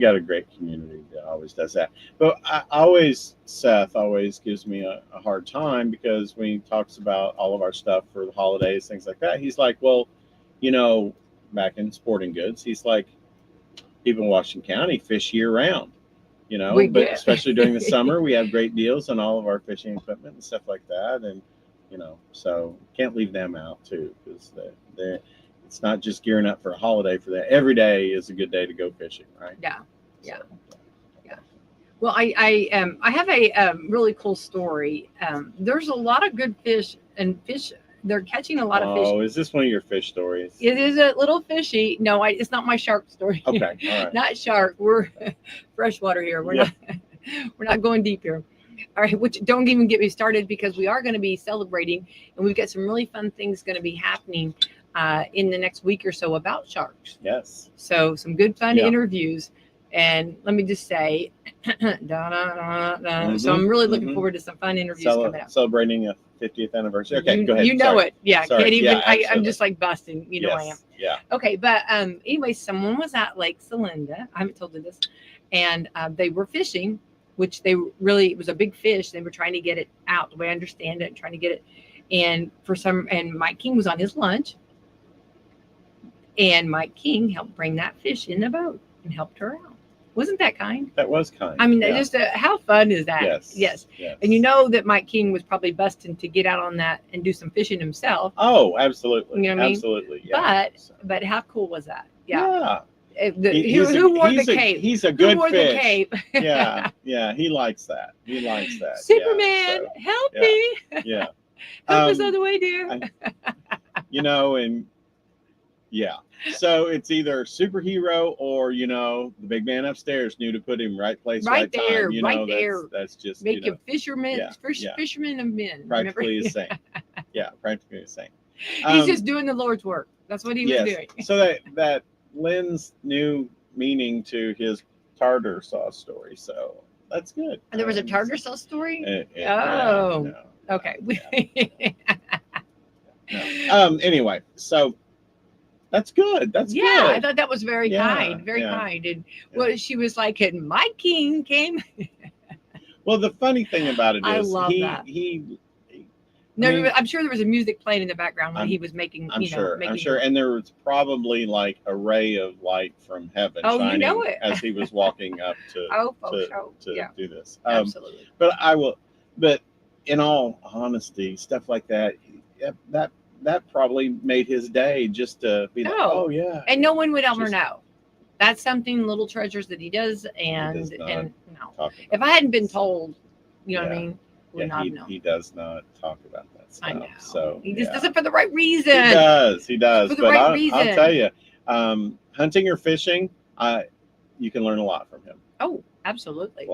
got a great community that always does that. But Seth always gives me a hard time because when he talks about all of our stuff for the holidays, things like that, he's like, well, you know, back in sporting goods, he's like, even Washington County fish year round, you know, We but do. especially during the summer, we have great deals on all of our fishing equipment and stuff like that. And, you know, so can't leave them out too, because they're, it's not just gearing up for a holiday for that. Every day is a good day to go fishing, right? Yeah. Yeah. Yeah. Well, I have a really cool story. There's a lot of good fish and fish. They're catching a lot of fish. Oh, is this one of your fish stories? It is a little fishy. No, it's not my shark story. Okay, all right. Not shark. We're freshwater here. We're not. We're not going deep here. All right. Which don't even get me started because we are going to be celebrating, and we've got some really fun things going to be happening in the next week or so about sharks. Yes. So some good fun Yeah. interviews. And let me just say, so I'm really looking forward to some fun interviews coming up. Celebrating a 50th anniversary. Okay, go ahead. You know Sorry. it. Yeah. Sorry. Can't even, Yeah, I'm just like busting. You know I am. Yeah. Okay. But anyway, someone was at Lake Celinda. I haven't told you this. And they were fishing, which it was a big fish. They were trying to get it out the way I understand it, and trying to get it. And and Mike King was on his lunch. And Mike King helped bring that fish in the boat and helped her out. Wasn't that kind? That was kind. I mean, just how fun is that? Yes. And you know that Mike King was probably busting to get out on that and do some fishing himself. Oh, absolutely. You know what I mean? Absolutely. Yeah. But how cool was that? Yeah. Who wore the cape? He's a good who wore fish. The cape? Yeah. He likes that. Superman, help me. Yeah. Help us other way, dear. You know, and yeah. So it's either superhero or, you know, the big man upstairs knew to put him right place, right there, time. You right know, there. That's just make him fisherman of men. Practically the same. Yeah, practically the same. He's just doing the Lord's work. That's what he was doing. So that lends new meaning to his tartar sauce story. So that's good. And there was a tartar sauce story? Okay. No. Anyway, so that's good. That's good. I thought that was very kind. Very kind. And well, she was like, and my king came. Well, the funny thing about it is I love that. I'm sure there was a music playing in the background when he was making. I'm sure. And there was probably like a ray of light from heaven shining as he was walking up to do this. Absolutely. But in all honesty, stuff like that probably made his day just to be like, oh yeah. And no one would ever know. That's something, little treasures that he does. And no, if I hadn't been told, you know what I mean? He does not talk about that stuff. I know. So he just does it for the right reason. He does. For the right reason. I'll tell you, hunting or fishing, you can learn a lot from him. Oh, absolutely.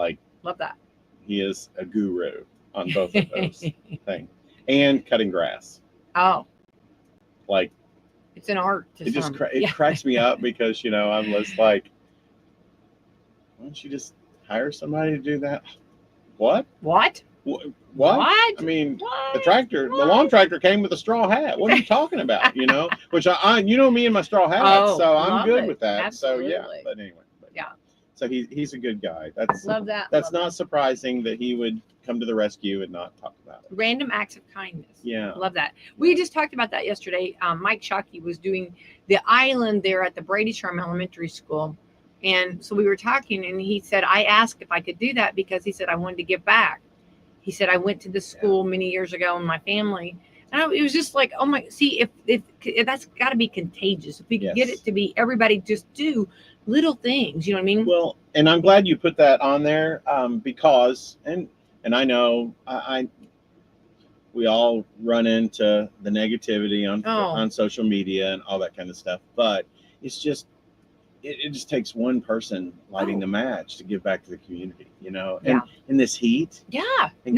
Love that. He is a guru on both of those things. And cutting grass. Oh. Like, it's an art. It cracks me up because, you know, I'm just like, why don't you just hire somebody to do that? What? I mean, the lawn tractor came with a straw hat. What are you talking about? You know, which you know me and my straw hat, so I'm good with that. Absolutely. So yeah, but anyway. So he's a good guy. Love that. That's not surprising that he would come to the rescue and not talk about it. Random acts of kindness. Yeah. Love that. We just talked about that yesterday. Mike Shockey was doing the island there at the Brady Charm Elementary School. And so we were talking and he said, I asked if I could do that because he said, I wanted to give back. He said, I went to this school many years ago and my family. And it was just like, oh my, see, if that's got to be contagious. If we could get it to be everybody just do little things, you know what I mean? Well, and I'm glad you put that on there because, and I know we all run into the negativity on social media and all that kind of stuff, but it's just, it just takes one person lighting the match to give back to the community, you know, and in this heat. Yeah. And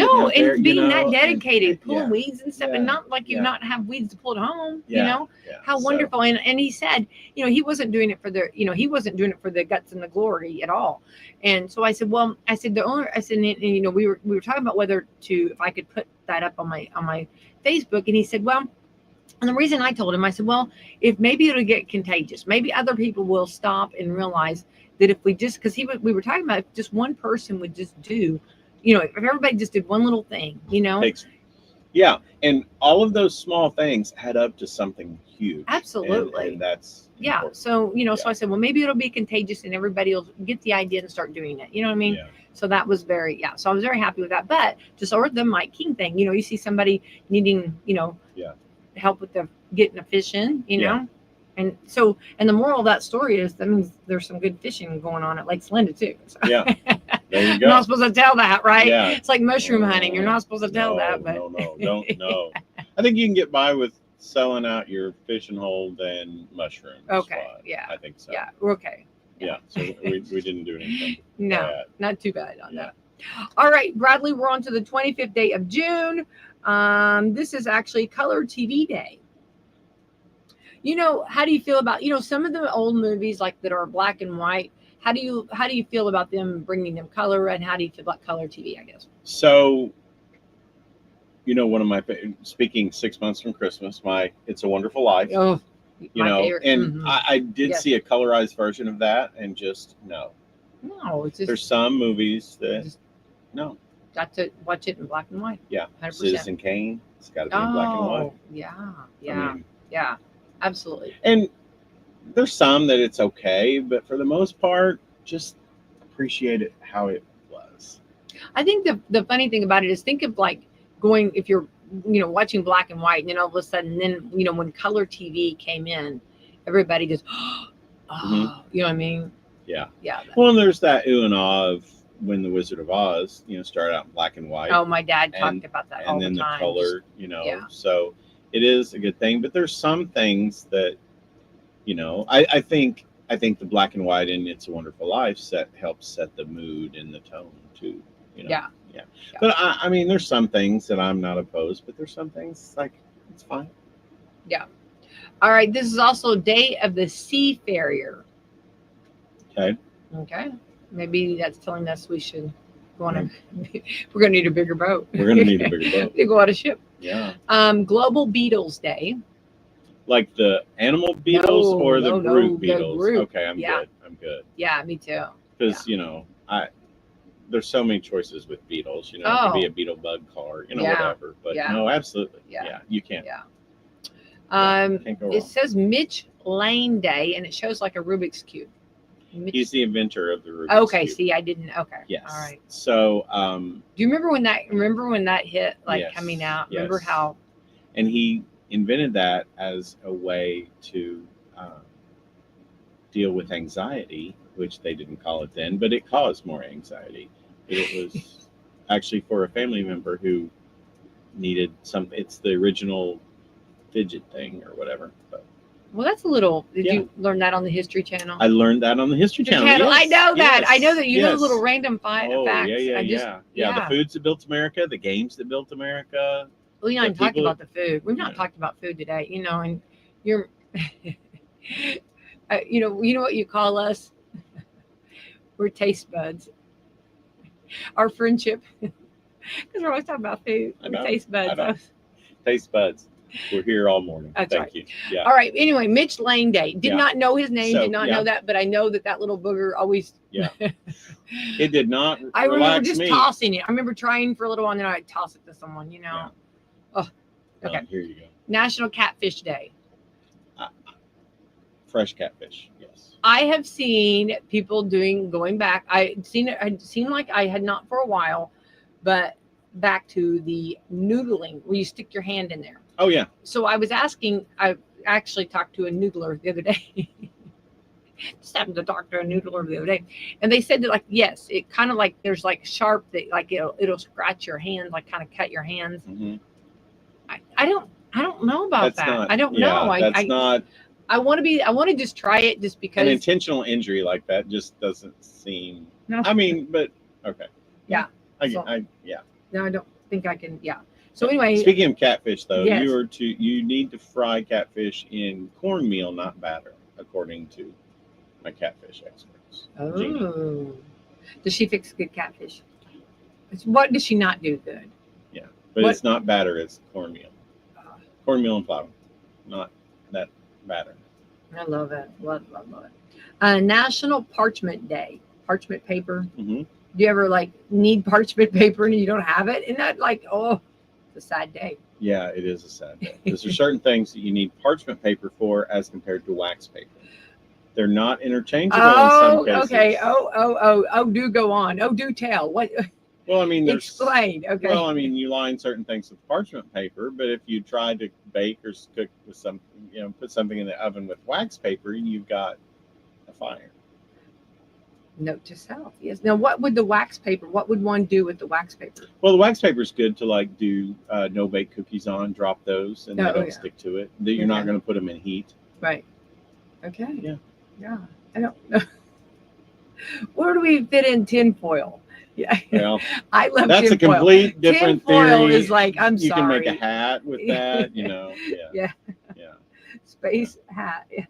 being that dedicated, pulling weeds and stuff, and not like not have weeds to pull at home, you know, how wonderful. And he said, you know, he wasn't doing it for the guts and the glory at all. And so I said, well, you know, we were talking about if I could put that up on my Facebook. And he said, well, and the reason I told him, I said, well, if maybe it'll get contagious, maybe other people will stop and realize that if we just, because we were talking about if just one person would just do, you know, if everybody just did one little thing, you know. Yeah, and all of those small things add up to something huge. Absolutely. And that's important. So, you know, so I said, well, maybe it'll be contagious and everybody will get the idea and start doing it. You know what I mean? Yeah. So that was so I was very happy with that. But to sort the Mike King thing, you know, you see somebody needing, you know, help with getting a fish in, you know? And so, and the moral of that story is that means there's some good fishing going on at Lake Linda too. So. Yeah. There you go. You're not supposed to tell that, right? Yeah. It's like mushroom hunting. You're not supposed to tell that, but no. I think you can get by with selling out your fishing hole than mushrooms. Okay. Yeah. I think so. Yeah. Okay. Yeah. So we didn't do anything. No, not too bad on that. All right, Bradley, we're on to the 25th day of June. This is actually Color TV Day. You know, how do you feel about, you know, some of the old movies like that are black and white? How do you feel about them bringing them color, and how do you feel about color TV, I guess? So, you know, one of my, speaking 6 months from Christmas, my It's a Wonderful Life, you know, favorite. And I did see a colorized version of that, and just, no, it's just, there's some movies that, got to watch it in black and white. Yeah. 100%. Citizen Kane, it's got to be in black and white. I mean, absolutely. And there's some that it's okay, but for the most part, just appreciate it how it was. I think the funny thing about it is, think of like going, if you're, you know, watching black and white, and then all of a sudden, then, you know, when color TV came in, everybody just, you know what I mean? Yeah. Yeah. Well, and there's that ooh and ah of when The Wizard of Oz, you know, started out in black and white. Oh, my dad talked about that all the time. And then the color, you know, so it is a good thing. But there's some things that, you know, I think the black and white in It's a Wonderful Life helps set the mood and the tone too. You know? Yeah. But I mean, there's some things that I'm not opposed, but there's some things like it's fine. Yeah. All right. This is also Day of the Seafarer. Okay. Maybe that's telling us we should go on we're going to need a bigger boat. We're going to need a bigger boat. To go on a ship. Yeah. Global Beetles Day. Like the animal beetles or the group beetles? Okay, I'm good. Yeah, me too. Because, you know, there's so many choices with beetles. You know, it could be a beetle bug car, you know, whatever. But no, absolutely. Yeah, you can't. Can't go wrong. It says Mitch Lane Day, and it shows like a Rubik's Cube. He's the inventor of the Rubik's Cube. See, I didn't. Okay. Yes. All right. So, do you remember when that hit, like coming out? Remember how? And he invented that as a way to deal with anxiety, which they didn't call it then, but it caused more anxiety. It was actually for a family member who needed something. It's the original fidget thing or whatever. But, well, that's a little. Did you learn that on the History Channel? I learned that on the History Channel. Yes, I know that. I know that you know little random facts. Yeah. The foods that built America, the games that built America. We haven't talked about the food. We've not talked about food today, you know, and you're, you know what you call us? We're taste buds. Our friendship, because we're always talking about food. We're taste buds. Taste buds. We're here all morning. That's Thank you. Yeah. All right. Anyway, Mitch Lane Day. Did not know his name. Did not know that, but I know that little booger always. Yeah. It did not. I remember just tossing it. I remember trying for a little while, and then I'd toss it to someone. You know. Yeah. Oh. Okay. Here you go. National Catfish Day. Fresh catfish. Yes. I have seen people going back. I'd seen like I had not for a while, but back to the noodling where you stick your hand in there. Oh yeah. So I was asking. I actually talked to a noodler the other day. Just happened to talk to a noodler the other day, and they said that like yes, it kind of like there's like sharp that like it'll scratch your hands, like kind of cut your hands. Mm-hmm. I don't know about that. I don't know. That's not. I want to just try it just because an intentional injury like that just doesn't seem. No. I mean, but okay. Yeah. No, I don't think I can. Yeah. So anyway, speaking of catfish, though, you need to fry catfish in cornmeal, not batter, according to my catfish experts. Oh, Jeannie. Does she fix good catfish? What does she not do good? Yeah, but it's not batter; it's cornmeal, cornmeal and flour, not that batter. I love it. Love it. National Parchment Day. Parchment paper. Mm-hmm. Do you ever like need parchment paper and you don't have it? Isn't that like, oh, it's a sad day? Yeah, it is a sad day. Because there's certain things that you need parchment paper for as compared to wax paper. They're not interchangeable in some cases. Okay. Oh, do go on. Oh, do tell. What? Well, I mean, there's explain. Okay. Well, I mean, you line certain things with parchment paper, but if you try to bake or cook with something, put something in the oven with wax paper, you've got a fire. Note to self. Yes. Now, what would what would one do with the wax paper? Well, the wax paper is good to like do no bake cookies on, drop those, and they don't stick to it. You're not going to put them in heat. Right. Okay. Yeah. I don't know. Where do we fit in tinfoil? Yeah. Well, I love that's tinfoil. a complete different tinfoil theory. is like, I'm you sorry. can make a hat with that, Yeah. Space hat. Yeah.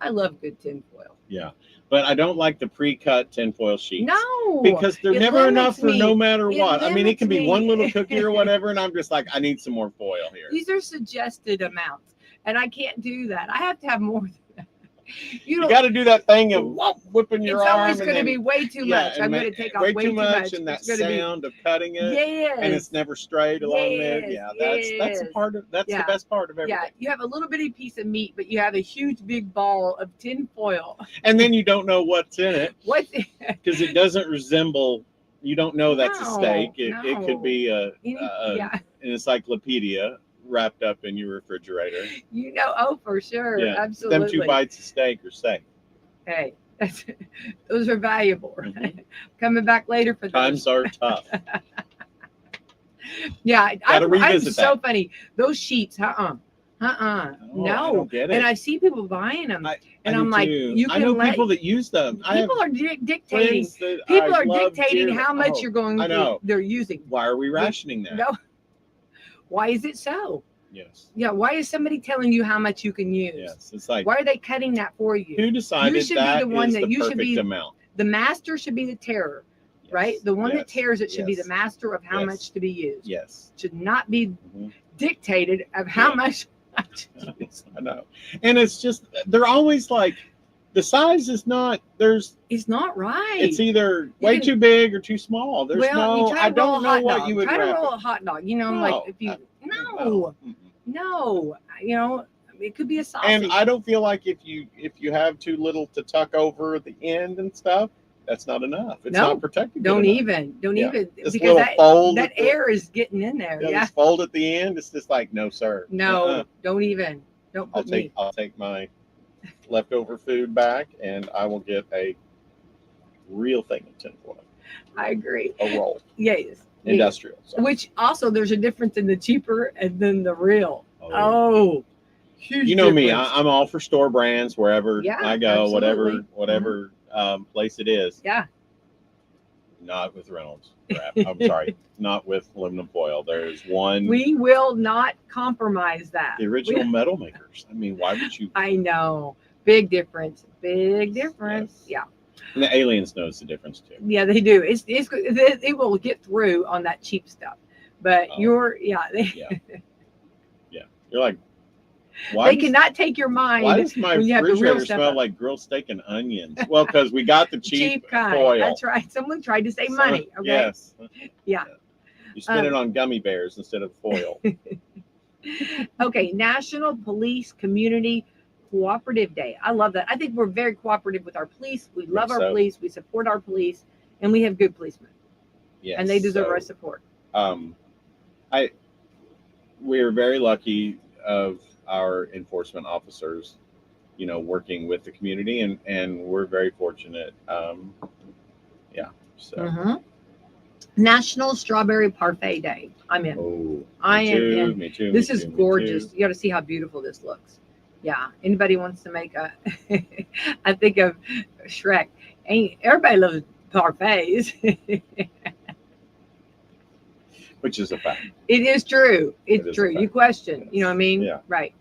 I love good tinfoil. Yeah. But I don't like the pre-cut tinfoil sheets. No. Because they're never enough for no matter what. I mean, it can be me. one little cookie or whatever, and I'm just like, I need some more foil here. These are suggested amounts, and I can't do that. I have to have more than that. You got to do that thing of whipping your arm. It's always going to be way too much. I'm going to take off way too much. And that sound of cutting it. Yes. And it's never straight along there. Yeah, that's a part of the best part of everything. Yeah, you have a little bitty piece of meat, but you have a huge big ball of tin foil. And then you don't know what's in it. What's because it doesn't resemble. You don't know that's a steak. It could be an encyclopedia wrapped up in your refrigerator. Oh, for sure. Yeah. Absolutely. Them 2 bites of steak are safe. Hey, those are valuable, right? Mm-hmm. Coming back later for those. Times are tough. Yeah, I'm so that. funny. Those sheets, no. I don't get it. And I see people buying them, I'm like, you can. I know people that use them. People are dictating. People are dictating how much you're going. They're using. Why are we rationing that? No. Why is it so? Yes. Yeah. Why is somebody telling you how much you can use? Yes. It's like, why are they cutting that for you? Who decided you should that be the one is that the you perfect should be amount? The master should be the terror, right? The one that tears it should be the master of how much to be used. Yes. Should not be dictated of how much. I know. And it's just, they're always like, the size is not, it's not right. It's either way too big or too small. There's I don't know what you would try to roll a hot dog. Like if you, no, it could be a sausage. And I don't feel like if you have too little to tuck over the end and stuff, that's not enough. It's not protected. Don't even this because that air is getting in there. This fold at the end. It's just like, no, sir. No, don't even. Don't put me. I'll take my leftover food back, and I will get a real thing of tinfoil. I agree. A roll. Yes. Industrial. Sorry. Which also there's a difference in the cheaper and then the real. Huge. You know me. I'm all for store brands wherever I go, absolutely. whatever place it is. Yeah. Not with Reynolds crap. I'm sorry. Not with aluminum foil. There's one. We will not compromise that. The original metal makers. I mean, why would you? I know. Big difference. Yes. Yeah. And the aliens knows the difference too. Yeah, they do. It will get through on that cheap stuff. But you're You're like, they cannot take your mind. Why does my refrigerator smell up? Like grilled steak and onions? Well, because we got the cheap kind. foil. That's right. Someone tried to save money. Okay. Yes. Yeah. You spend it on gummy bears instead of foil. Okay. National Police Community Cooperative Day. I love that. I think we're very cooperative with our police. We love our police. We support our police, and we have good policemen. Yes. And they deserve our support. We're very lucky of our enforcement officers, working with the community, and we're very fortunate. So. National Strawberry Parfait Day. I'm in. Me too. This is gorgeous. You got to see how beautiful this looks. Yeah. Anybody wants to make I think of Shrek. Everybody loves parfaits. Which is a fact. It is true. It's true. You question. You know what I mean? Yeah. Right.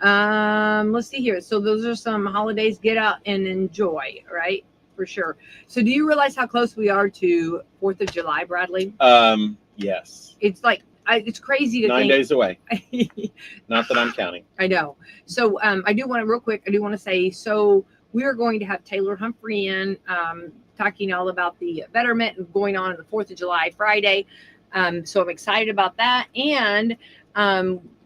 Let's see here. So those are some holidays. Get out and enjoy, right? For sure. So do you realize how close we are to 4th of July, Bradley? Yes. It's like, it's crazy to 9 think. days away. Not that I'm counting. I know. So I do want to real quick. I do want to say, so we are going to have Taylor Humphrey in talking all about the betterment and going on the 4th of July Friday. So I'm excited about that. And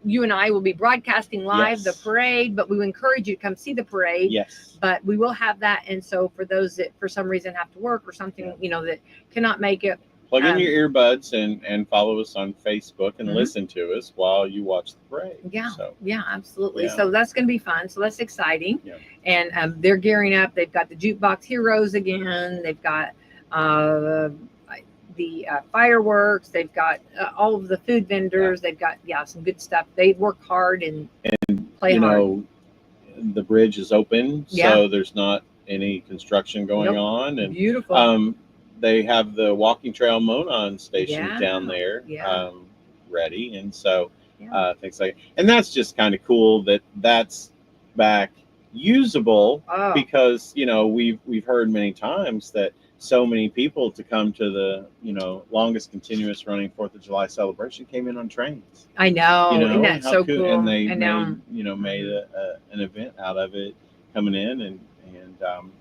you and I will be broadcasting live the parade, but we would encourage you to come see the parade. Yes. But we will have that. And so for those that for some reason have to work or something, that cannot make it, plug in your earbuds and follow us on Facebook and listen to us while you watch the parade. Yeah. So, yeah, absolutely. Yeah. So that's going to be fun. So that's exciting. Yeah. And they're gearing up. They've got the jukebox heroes again. They've got the fireworks. They've got all of the food vendors. They've got some good stuff. They work hard and play hard. The bridge is open, so there's not any construction going on, and beautiful. They have the walking trail Monon station down there ready, and so things like, and that's just kind of cool that that's back usable because we've heard many times that so many people to come to the longest continuous running 4th of July celebration came in on trains. I know, isn't that so cool? And they made an event out of it coming in, and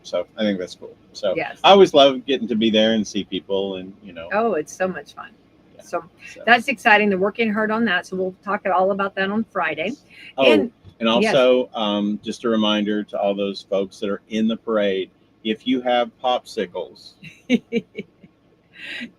so I think that's cool. So I always love getting to be there and see people, and it's so much fun. So that's exciting. They're working hard on that. So we'll talk all about that on Friday. And also just a reminder to all those folks that are in the parade, if you have popsicles,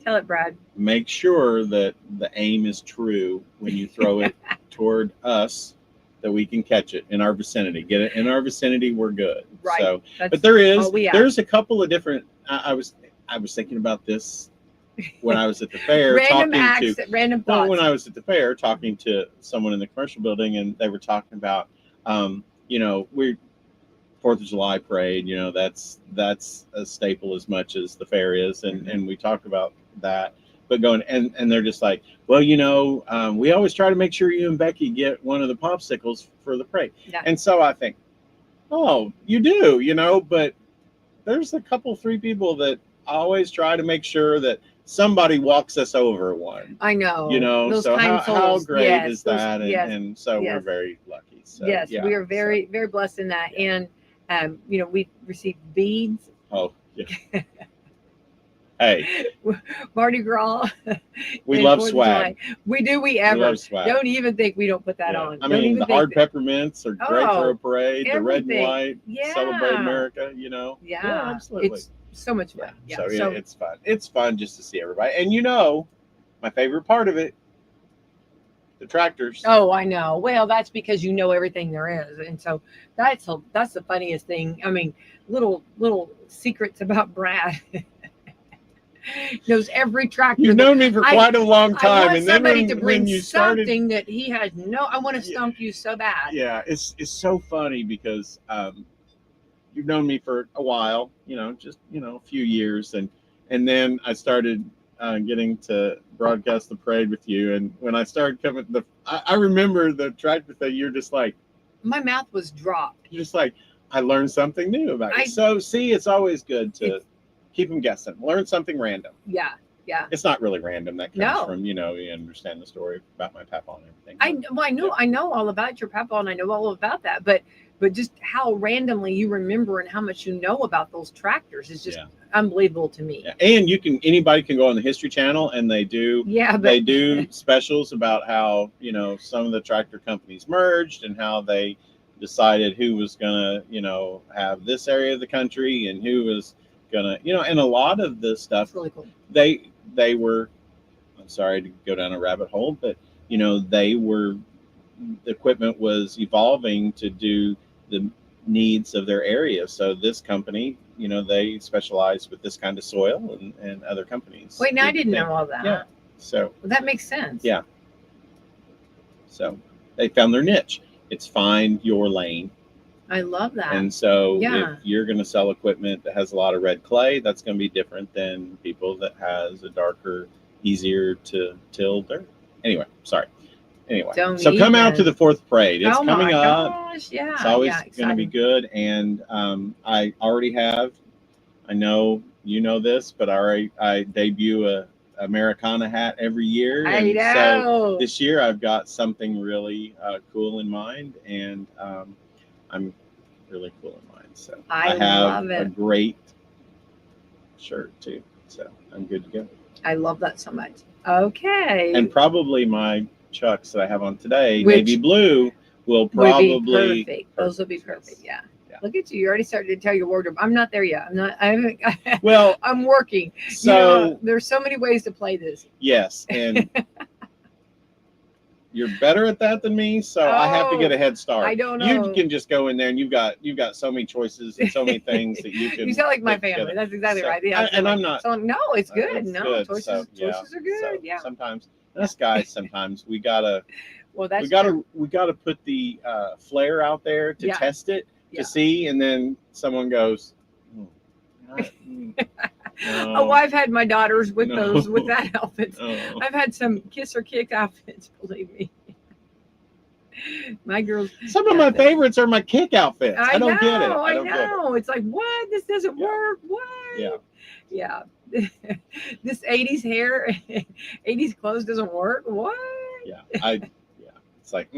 tell it, Brad. Make sure that the aim is true when you throw it toward us, that we can catch it in our vicinity. Get it in our vicinity, we're good. Right. So, but there's a couple of different. I was thinking about this when I was at the fair. Random thoughts. When I was at the fair talking to someone in the commercial building, and they were talking about, we're 4th of July parade. That's a staple as much as the fair is, and we talked about that. But and they're just like, well, we always try to make sure you and Becky get one of the popsicles for the parade. Yeah. And so I think, oh, you do, but there's a couple, 3 people that always try to make sure that somebody walks us over one. I know. Those so how great is that? And so we're very lucky. So, we are very, very blessed in that. Yeah. And, we've received beads. Oh, yeah. Hey, Mardi Gras. We love swag. We do. We love swag. Don't even think we don't put that on. I mean, the hard peppermints are great for a parade. The red and white, Celebrate America. Yeah, absolutely. It's so much fun. So it's fun. It's fun just to see everybody. And my favorite part of it, the tractors. Oh, I know. Well, that's because everything there is, and so that's the funniest thing. I mean, little secrets about Brad. Knows every tractor. You've known me for quite a long time, I want and then when you started, something that he has I want to stump you so bad. Yeah, it's so funny because you've known me for a while, just a few years, and then I started getting to broadcast the parade with you, and when I started coming, I remember the tractor thing. You're just like, my mouth was dropped. You're just like, I learned something new about you. So see, it's always good to keep them guessing. Learn something random. Yeah. It's not really random. That comes from, you understand the story about my papa and everything. I know all about your papa, and I know all about that. But just how randomly you remember and how much you know about those tractors is just unbelievable to me. Yeah. And anybody can go on the History Channel, and they do they do specials about how, some of the tractor companies merged and how they decided who was gonna, have this area of the country and who was gonna, and a lot of this stuff. That's really cool. They were, I'm sorry to go down a rabbit hole, but the equipment was evolving to do the needs of their area. So this company, they specialize with this kind of soil, and other companies. Wait, now I didn't know all that. Yeah. So that makes sense. Yeah. So they found their niche. It's find your lane. I love that. And so if you're going to sell equipment that has a lot of red clay, that's going to be different than people that has a darker, easier to till dirt. Anyway, sorry. So come out to the 4th parade. It's coming up. Gosh, yeah. It's always going to be good. And I already have, I know you know this, but I debut a Americana hat every year. I And know. so this year I've got something really cool in mind, and I'm really cool in mind. So I have a great shirt too. So I'm good to go. I love that so much. Okay. And probably my Chucks that I have on today, navy blue, will probably be perfect. Those will be perfect. Yeah. Look at you. You already started to tell your wardrobe. I'm not there yet. Well, I'm working. So there's so many ways to play this. Yes. And you're better at that than me. So I have to get a head start. I don't know. You can just go in there and you've got so many choices and so many things that you can. You sound like my family. That's exactly right. Yeah, I'm not. So, no, it's good. Good. Choices are good. So yeah. Sometimes us guys, sometimes we gotta. Well, that's we gotta put the flare out there to test it. To see, and then someone goes, no. Oh, I've had my daughters with that outfit. No. I've had some kiss or kick outfits, believe me. My girls. Some of my favorites are my kick outfits. I don't get it. I know. It's like, what? This doesn't work. What? Yeah. This 80s hair, 80s clothes doesn't work. What? Yeah. It's like,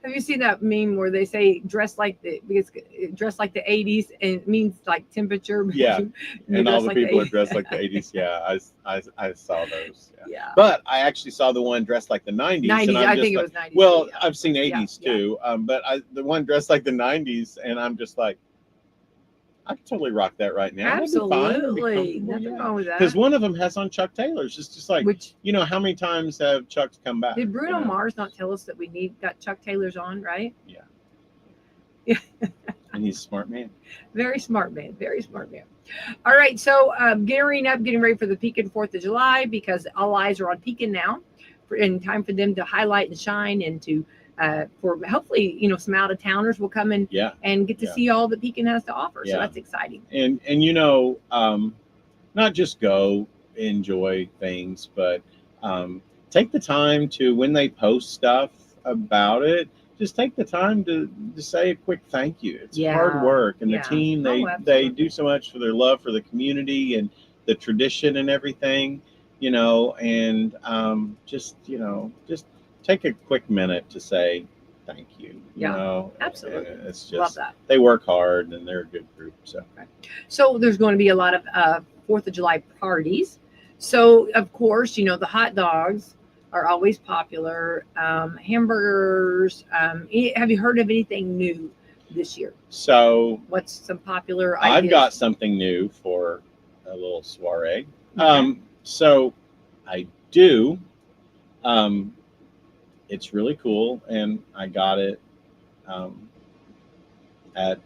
Have you seen that meme where they say dress like the 80s and it means like temperature? Yeah. And all the people are dressed like the 80s. Yeah. I saw those. Yeah. But I actually saw the one dressed like the 90s. 90s. And I think it was 90s. Well, I've seen 80s too. But the one dressed like the 90s, and I'm just like, I could totally rock that right now. Absolutely. Nothing wrong with that. Because one of them has on Chuck Taylors. It's just like, how many times have Chucks come back? Did Bruno Mars not tell us that we got Chuck Taylors on, right? Yeah. And he's a smart man. Very smart man. Very smart man. All right. So getting ready for the Pekin 4th of July, because all eyes are on Pekin now. In time for them to highlight and shine, and to for hopefully some out of towners will come in and get to see all that Pekin has to offer. So that's exciting. And not just go enjoy things, but take the time to, when they post stuff about it, just take the time to say a quick thank you. It's hard work, and the team they do so much for their love for the community and the tradition and everything. And just take a quick minute to say thank you. Absolutely. It's just, love that. They work hard and they're a good group. So there's going to be a lot of 4th of July parties. So of course, the hot dogs are always popular. Hamburgers. Have you heard of anything new this year? So what's some popular ideas? I've got something new for a little soiree. Okay. So I do. It's really cool, and I got it at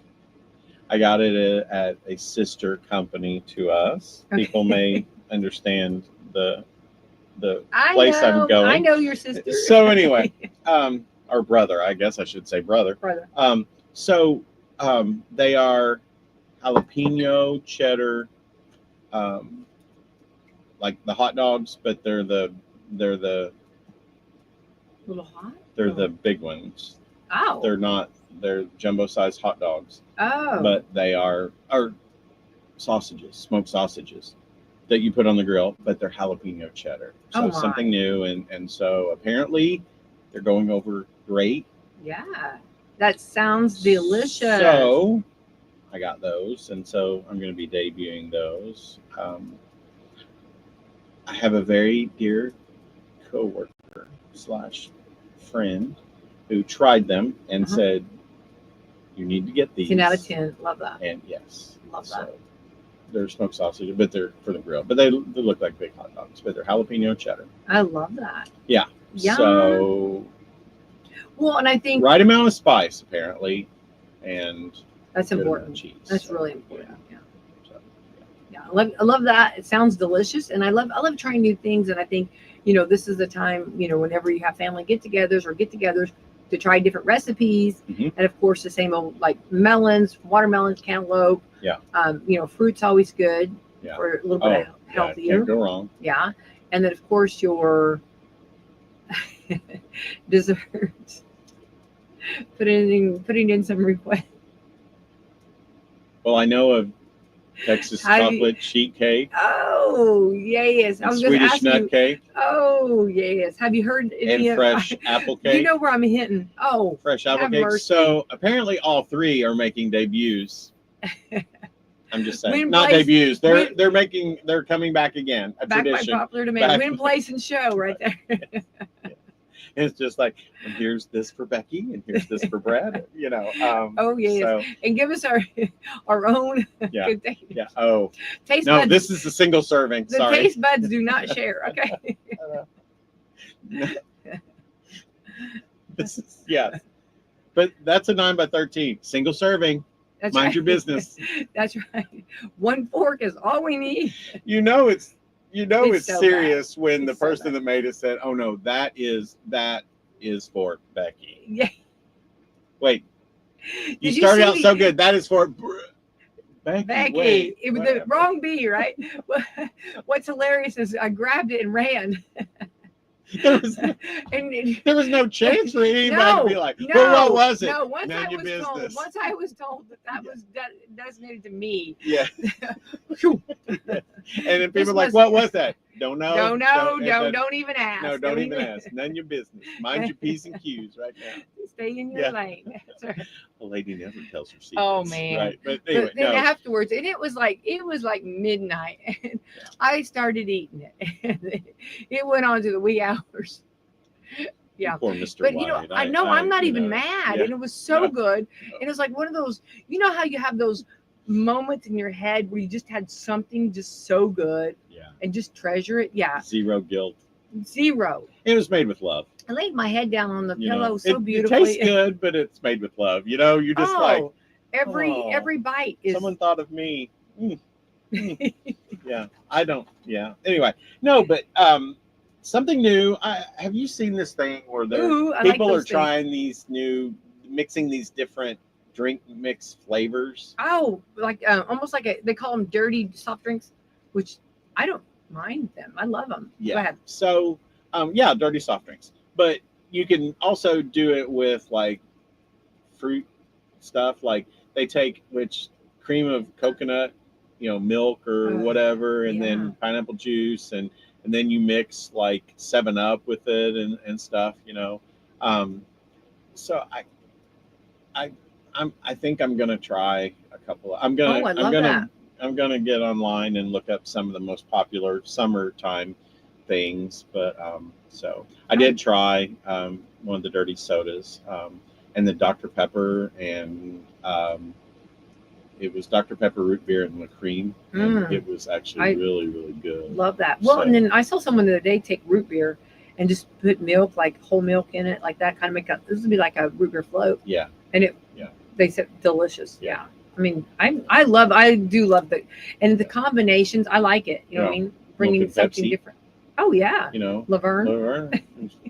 a sister company to us. Okay. People may understand the place I'm going. I know your sister. So anyway, or brother, I guess I should say brother. So they are jalapeno cheddar, like the hot dogs, but they're the little hot. They're the big ones. Oh. They're jumbo sized hot dogs. Oh. But they are sausages, smoked sausages that you put on the grill, but they're jalapeno cheddar. So something new, and so apparently they're going over great. Yeah. That sounds delicious. So I got those, and so I'm going to be debuting those. I have a very dear coworker / friend who tried them and said, "You need to get these." 10 out of 10. Love that. And yes, love that. They're smoked sausage, but they're for the grill. But they look like big hot dogs, but they're jalapeno cheddar. I love that. Yeah. So. Well, and I think right amount of spice apparently, and that's important. Cheese. That's really important. Yeah. I love that. It sounds delicious, and I love trying new things. And I think this is the time whenever you have family get-togethers to try different recipes, and of course the same old like melons, watermelons, cantaloupe. Yeah. Fruit's always good for a little bit healthier. Can't go wrong. Yeah, and then of course your desserts. Putting in some requests. Well, I know of Texas chocolate sheet cake. Oh, yes. I was going to Swedish ask nut you. cake. Oh, yes. Have you heard any And fresh apple cake. You know where I'm hinting. Oh, fresh apple have cake. mercy. So apparently all three are making debuts. I'm just saying, Win, not place, debuts. They're coming back again. A back tradition. by popular demand. Win, place, and show right there. It's just like, and here's this for Becky, and here's this for Brad. You know. Oh yes. So, and give us our own. Yeah. Good thing. Yeah. Oh. Taste no, buds, this is a single serving. The Sorry. taste buds do not share. Okay. This is, yeah. But that's a 9 by 13 single serving. That's Mind right. your business. That's right. One fork is all we need. It's so serious bad. when the It's so person that made it said, "Oh no, that is for Becky." Yeah. Wait, you started out so good. That is for Becky. Becky. It was the wrong B, right? What's hilarious is I grabbed it and ran. There was no chance for anybody to be like, well, what was it? No, once I was told that was designated to me. Yeah. And then people are like, what was that? Don't know. Don't even ask. No, don't even ask. None of your business. Mind your P's and Q's right now. Stay in your lane. That's right. A lady never tells her secrets. Oh man. Right. But anyway, then afterwards, and it was like midnight, and I started eating it. It went on to the wee hours. Yeah. Poor Mr. But White. I know I'm not even mad, and it was so good. And it was like one of those, you know how you have those moments in your head where you just had something just so good, and just treasure it. Yeah. Zero guilt. Zero. It was made with love. I laid my head down on the pillow so beautifully. It tastes good, but it's made with love. You know, you're just every bite is. Someone thought of me. Yeah, I don't. Yeah. Anyway, no, but something new. Have you seen this thing where people are trying these mixing these different drink mix flavors? Oh, like almost like they call them dirty soft drinks, which I don't mind them. I love them. Yeah. Go ahead. So, dirty soft drinks. But you can also do it with like fruit stuff. Like they take cream of coconut, milk or whatever, and then pineapple juice, and then you mix like 7-Up with it and stuff. So I think I'm gonna try a couple. I'm gonna get online and look up some of the most popular summertime things. But so I did try one of the dirty sodas, and the Dr. Pepper, and it was Dr. Pepper root beer and the cream. And it was actually really, really good. Love that. Well, and then I saw someone the other day take root beer and just put milk, like whole milk in it, like that, kind of this would be like a root beer float. Yeah. And they said delicious. Yeah. I mean, I do love the combinations. I like it. You know what I mean? Bringing something different. Oh yeah. Laverne.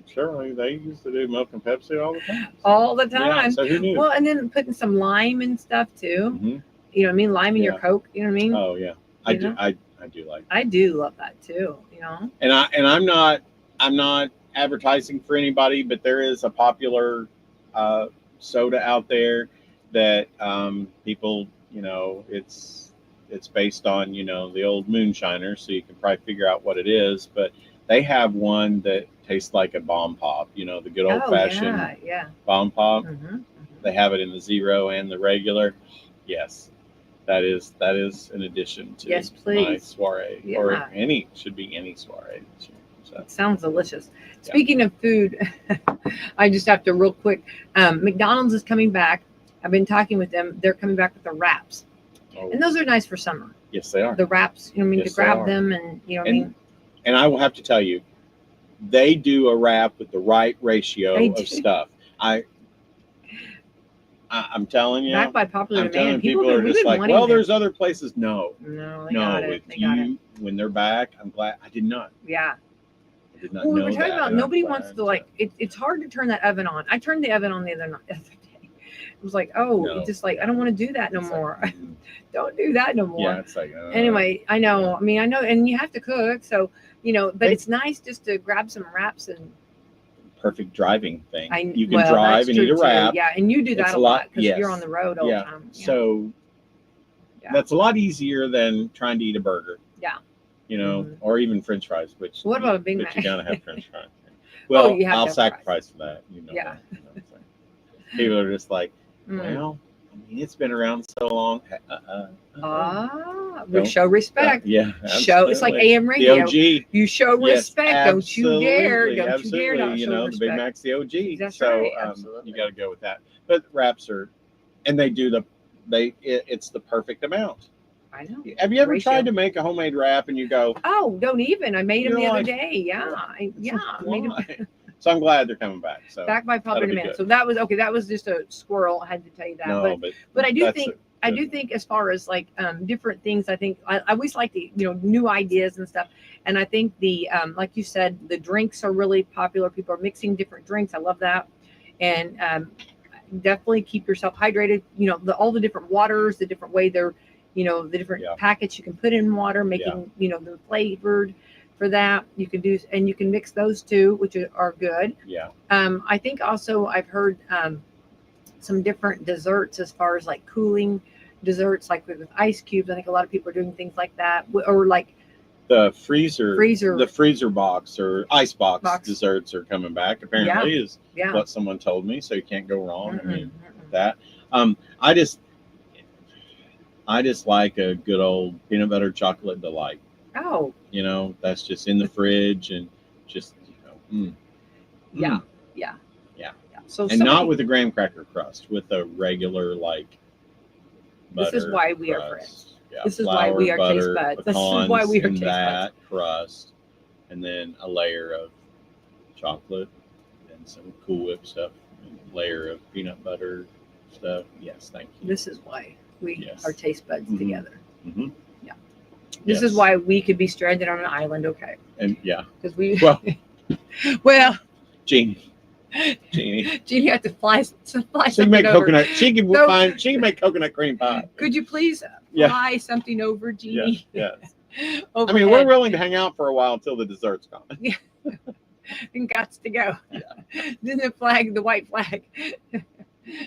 Sure, they used to do milk and Pepsi all the time. All the time. Yeah, so who knew? Well, and then putting some lime and stuff too. Mm-hmm. You know what I mean? Lime in your Coke. You know what I mean? Oh yeah. I do like that. I do love that too. And I'm not advertising for anybody, but there is a popular soda out there that people, it's based on, the old moonshiner, so you can probably figure out what it is, but they have one that tastes like a bomb pop, the good old fashioned bomb pop. Mm-hmm. They have it in the zero and the regular. Yes. That is an addition to my soiree, or should be any soiree. So. It sounds delicious. Speaking of food, I just have to real quick. McDonald's is coming back. I've been talking with them. They're coming back with the wraps, and those are nice for summer. Yes, they are. The wraps, to grab them, and I mean. And I will have to tell you, they do a wrap with the right ratio of stuff. I'm telling you. Back by popular demand. People are just like, well, there's other places. No. They got it. When they're back, I'm glad. I did not. Yeah. I did not know we were talking about nobody wants to it's hard to turn that oven on. I turned the oven on the other day. It was like, I don't want to do that no more. Don't do that no more. Yeah, it's like, anyway, I know. I mean, I know, and you have to cook, so but it's nice just to grab some wraps and. Perfect driving thing. You can drive and eat a wrap. Yeah, and you do that a lot because you're on the road all the time. Yeah. So That's a lot easier than trying to eat a burger. Yeah. You know, or even French fries, which What about a Big Mac? You gotta have French fries. Well, you have I'll to have sacrifice for that. You know. Yeah. That, you know what I'm saying? People are just like, well, I mean, it's been around so long. We show respect. Yeah. Show. It's like AM radio. The OG. You show respect. Don't you dare. Don't Absolutely. you dare not You show know, respect. the Big Mac's the OG. That's so right. Absolutely. You got to go with that. But wraps are, and they do it's the perfect amount. I know. Have you ever tried to make a homemade wrap and you go, oh, don't even. I made them the other like, day. Yeah. I made them. So I'm glad they're coming back. So back by Papa and Man. So that was okay. That was just a squirrel. I had to tell you that. No, but I do think as far as like different things, I think I always like the new ideas and stuff. And I think the like you said, the drinks are really popular. People are mixing different drinks. I love that. And definitely keep yourself hydrated. You know, all the different waters, the different way they're, the different packets you can put in water, making them flavored. For that you can do, and you can mix those two, which are good. I think also I've heard some different desserts as far as like cooling desserts, like with ice cubes. I think a lot of people are doing things like that, or like the freezer box or ice box desserts are coming back. Apparently, is what someone told me. So you can't go wrong. I mean, that. I just like a good old peanut butter chocolate delight. Oh, that's just in the fridge and just, Yeah. So not with a graham cracker crust, with a regular like butter. This is why we are friends. Yeah, this is why we are taste buds. This is why we are taste buds. Crust, and then a layer of chocolate and some Cool Whip stuff, and a layer of peanut butter stuff. Yes, thank you. This is why we are taste buds together. Mm-hmm. This is why we could be stranded on an island, okay? And because we well, Jeannie had to fly. She can make coconut. She can make coconut cream pie. Could you please fly something over, Jeannie? Yes. I mean, we're willing to hang out for a while until the dessert's gone. Yeah. And gots to go. Then the white flag.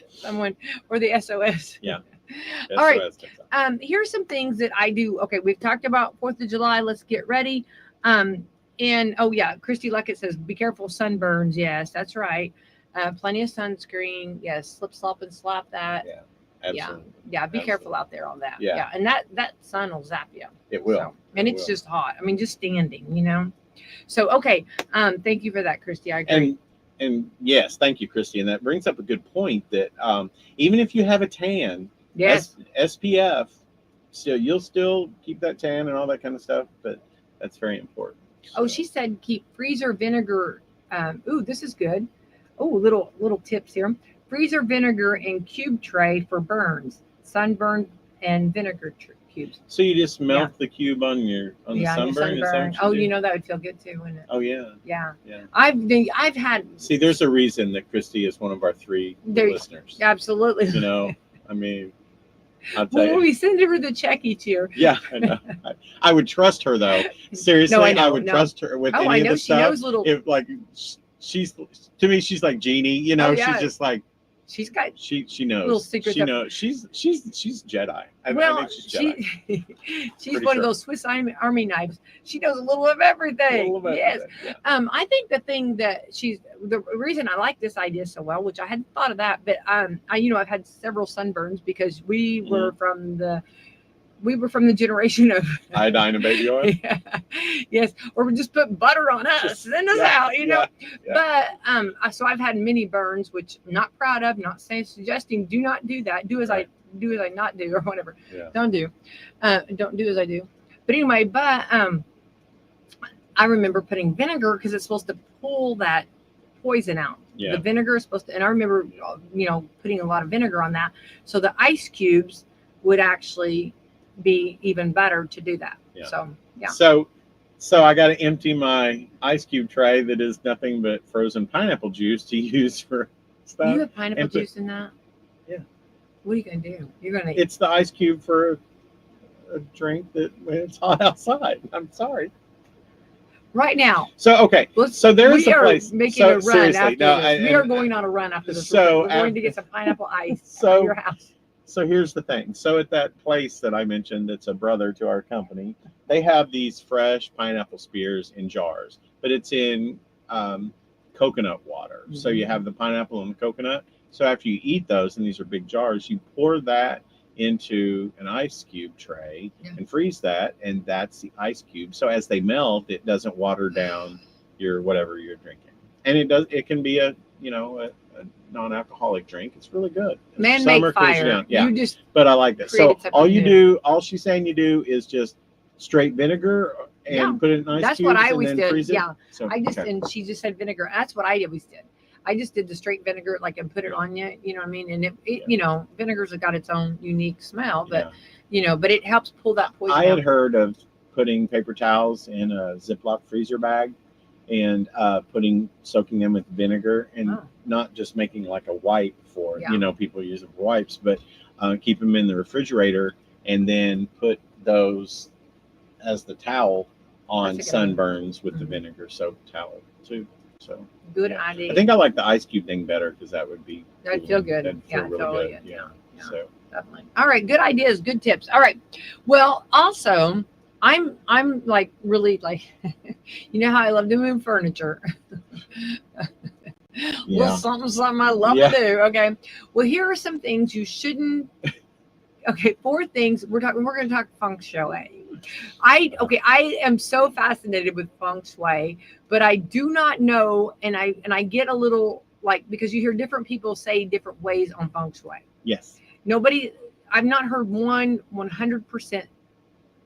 Someone or the SOS. Yeah. All right. Here's some things that I do. Okay, we've talked about 4th of July. Let's get ready. And Christy Luckett says, be careful sunburns. Yes, that's right. Plenty of sunscreen. Yes, slip, slop, and slap that. Yeah, absolutely. Yeah, be careful out there on that. Yeah. And that sun will zap you. It will. And it's just hot. I mean, just standing, So, okay. Thank you for that, Christy. I agree. And yes, thank you, Christy. And that brings up a good point that even if you have a tan, SPF, so you'll still keep that tan and all that kind of stuff, but that's very important. Oh, she said keep freezer vinegar. This is good. Oh, little tips here. Freezer vinegar and cube tray for burns, sunburn, and vinegar cubes. So you just melt the cube on the sunburn. That would feel good too, wouldn't it? Oh yeah. Yeah. I've had. See, there's a reason that Christy is one of our 3 listeners. Absolutely. I mean. I'll tell you. We send her the check each year. Yeah, I know. I would trust her though. Seriously, I would trust her with any of the stuff. She knows little. If she's to me, she's like Jeannie. She's just like she's got. She knows. Little secrets. She knows. She's Jedi. I think she's Jedi. She's one of those Swiss Army knives. She knows a little of everything. Yes. Yeah. I think the thing that the reason I like this idea so well, which I hadn't thought of that, but I've had several sunburns because we were from the generation of iodine and baby oil. Yes, or we just put butter on us, send us out, But so I've had many burns, which I'm not proud of. Not suggesting do not do that. Do as I not do, or whatever. Yeah. Don't do as I do. But anyway, I remember putting vinegar because it's supposed to pull that poison out. Yeah. The vinegar is supposed to, and I remember putting a lot of vinegar on that, so the ice cubes would actually be even better to do that. Yeah. So yeah. So I got to empty my ice cube tray that is nothing but frozen pineapple juice to use for stuff. You have pineapple juice in that? Yeah. What are you gonna do? It's the ice cube for a drink that when it's hot outside. I'm sorry. Right now. So okay. So there's a place. We are making a run after this. We are going on a run after this. So we're going to get some pineapple ice at your house. So here's the thing. So at that place that I mentioned, that's a brother to our company, they have these fresh pineapple spears in jars, but it's in coconut water. Mm-hmm. So you have the pineapple and the coconut. So after you eat those, and these are big jars, you pour that into an ice cube tray and freeze that, and that's the ice cube. So as they melt, it doesn't water down your whatever you're drinking. And it can be a non-alcoholic drink. It's really good. Man-made fire. Yeah. You just but I like that. So all she's saying you do is just straight vinegar and put it in ice that's cubes what I always did. Freeze it. Yeah. So, and she just said vinegar. That's what I always did. I just did the straight vinegar, like, and put it on you, you know what I mean? And it vinegar's got its own unique smell, but but it helps pull that poison I had out. heard of putting paper towels in a Ziploc freezer bag and soaking them with vinegar and not just making like a wipe for, people use it for wipes, but keep them in the refrigerator and then put those as the towel on sunburns with the vinegar soaked towel too. So good idea. I think I like the ice cube thing better because that'd feel good. That'd feel really totally good. Yeah. So definitely. All right, good ideas, good tips. All right. Well, also, I'm like really like, you know how I love to move furniture. Well, something I love to do. Okay. Well, here are some things you shouldn't. Okay, 4 things we're going to talk feng shui. I am so fascinated with feng shui, but I do not know, and I get a little like, because you hear different people say different ways on feng shui. Yes. I've not heard 100%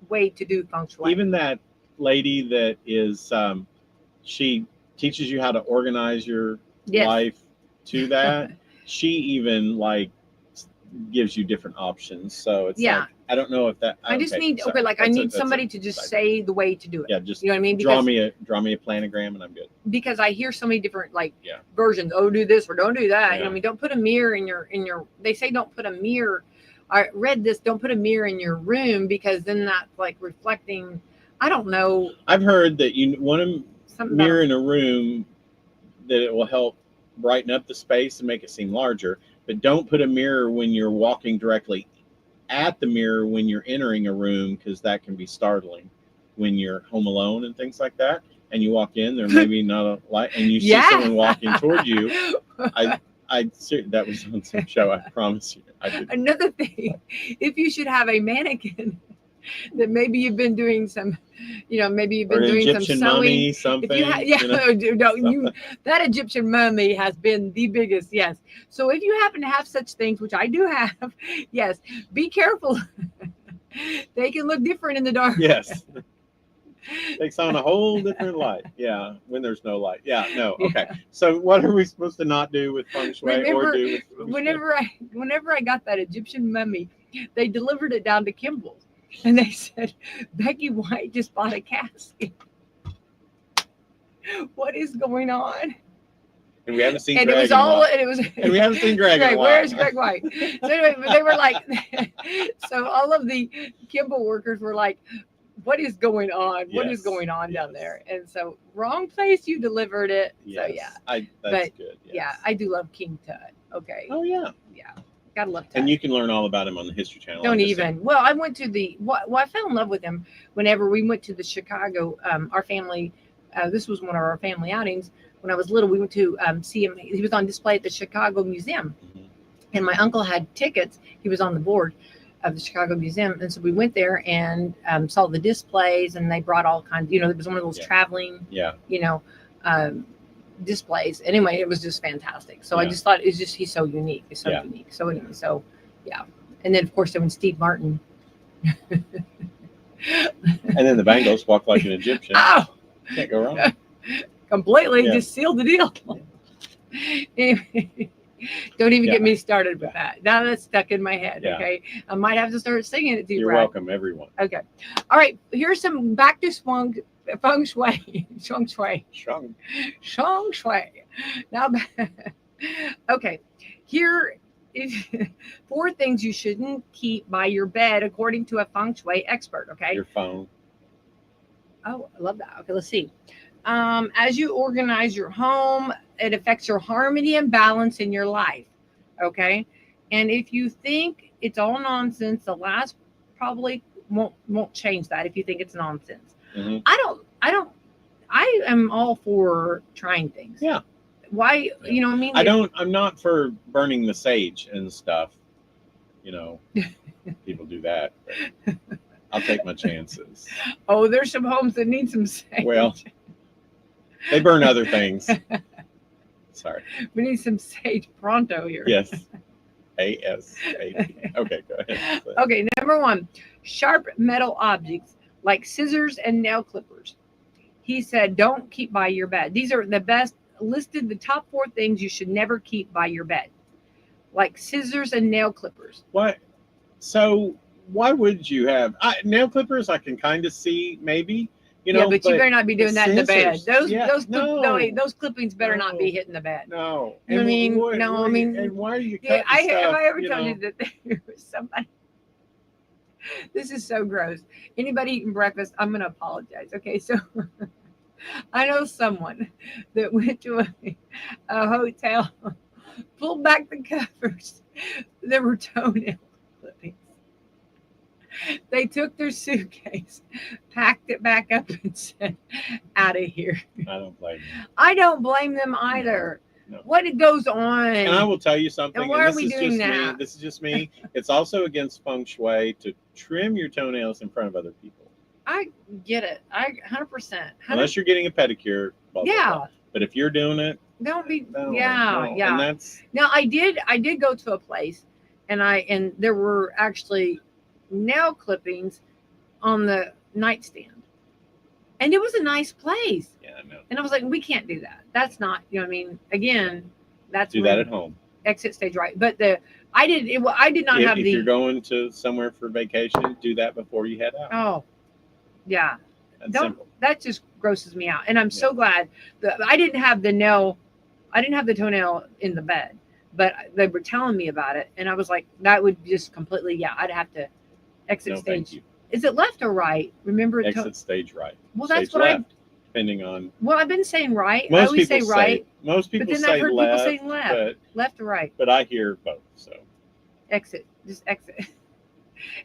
way to do feng shui. Even that lady that is, she teaches you how to organize your life to that. She even like gives you different options. So it's like, I don't know if that. I just need I need somebody to just say the way to do it. Yeah, just you know what I mean. Draw me a planogram and I'm good. Because I hear so many different versions. Oh, do this or don't do that. Yeah. You know what I mean? Don't put a mirror in your. They say don't put a mirror. I read this. Don't put a mirror in your room because then that's like reflecting. I don't know. I've heard that you want a mirror in a room that it will help brighten up the space and make it seem larger. But don't put a mirror when you're walking directly at the mirror when you're entering a room, because that can be startling when you're home alone and things like that. And you walk in, there may be not a light, and you see someone walking toward you. That was on some show. I promise you. Another thing, if you should have a mannequin that maybe you've been doing some, maybe you've been doing Egyptian some sewing. Mummy, something. That Egyptian mummy has been the biggest. Yes. So if you happen to have such things, which I do have, yes, be careful. They can look different in the dark. Yes. Takes on a whole different light. Yeah. When there's no light. Yeah. No. Okay. So what are we supposed to not do with feng shui or do with feng shui? Whenever I got that Egyptian mummy, they delivered it down to Kimball's. And they said, Becky White just bought a casket. What is going on? And we haven't seen Greg. And we haven't seen Greg in a while. Where's Greg White? So anyway, they were like, so all of the Kimball workers were like, what is going on? What is going on down there? And so wrong place you delivered it. Yes. So that's good. Yes. Yeah, I do love King Tut. Okay. Oh yeah. Yeah. Gotta love Tut. And you can learn all about him on the History Channel. Don't even. Well, I went to I fell in love with him whenever we went to the Chicago, our family, this was one of our family outings. When I was little, we went to see him. He was on display at the Chicago Museum. Mm-hmm. And my uncle had tickets. He was on the board of the Chicago Museum. And so we went there and saw the displays, and they brought all kinds, it was one of those traveling, displays. Anyway, it was just fantastic. So I just thought he's so unique. It's so unique. So anyway, and then of course when Steve Martin. And then the Bengals walk like an Egyptian. Oh, can't go wrong. Completely just sealed the deal. Anyway, don't even get me started with that. Now that's stuck in my head. Yeah. Okay, I might have to start singing it to you. You're Brad. Welcome, everyone. Okay, all right. Here's some back to feng shui. Feng shui. Now, okay. Here is 4 things you shouldn't keep by your bed, according to a feng shui expert. Okay. Your phone. Oh, I love that. Okay, let's see. As you organize your home, it affects your harmony and balance in your life. Okay. And if you think it's all nonsense, the last probably won't change that if you think it's nonsense. Mm-hmm. I am all for trying things. Yeah. Why, Yeah. you know what I mean? I'm not for burning the sage and stuff. You know, people do that. But I'll take my chances. Oh, there's some homes that need some sage. Well, they burn other things. Sorry. We need some sage pronto here. Yes. ASAP. Okay, go ahead. Okay, number 1, sharp metal objects like scissors and nail clippers. He said, don't keep by your bed. These are the best listed, the top 4 things you should never keep by your bed, like scissors and nail clippers. What? So why would you have nail clippers? I can kind of see maybe. You know, yeah, but you better not be doing that in the bed. Those clippings better not be hitting the bed. No. You know what I mean? No, I mean, and why are you cutting have stuff, I ever told you that there was somebody? This is so gross. Anybody eating breakfast? I'm going to apologize. Okay, so I know someone that went to a hotel, pulled back the covers. There were toenail clippings. They took their suitcase, packed it back up, and said, out of here. I don't blame you. I don't blame them either. No. What it goes on. And I will tell you something. And why are we doing that? This is just me. It's also against feng shui to trim your toenails in front of other people. I get it. 100%. Unless you're getting a pedicure. Blah, blah, yeah. Blah. But if you're doing it, don't be. No. Yeah. And that's. Now I did go to a place, and there were actually nail clippings on the nightstand, and it was a nice place. Yeah, I know. And I was like, we can't do that. That's not, you know what I mean? Again, that's do that at home. Exit stage right. But I did not have if you're going to somewhere for vacation, do that before you head out. Oh, yeah. That's simple. That just grosses me out. And I'm so glad that I didn't have the toenail in the bed, but they were telling me about it, and I was like, that would just completely, I'd have to exit stage. Thank you. Is it left or right? Remember, exit stage right. Well, stage that's what left, depending on. Well, I've been saying right. I always say right. Most people but then say I've heard left, people saying left, left or right. But I hear both. So exit, just exit.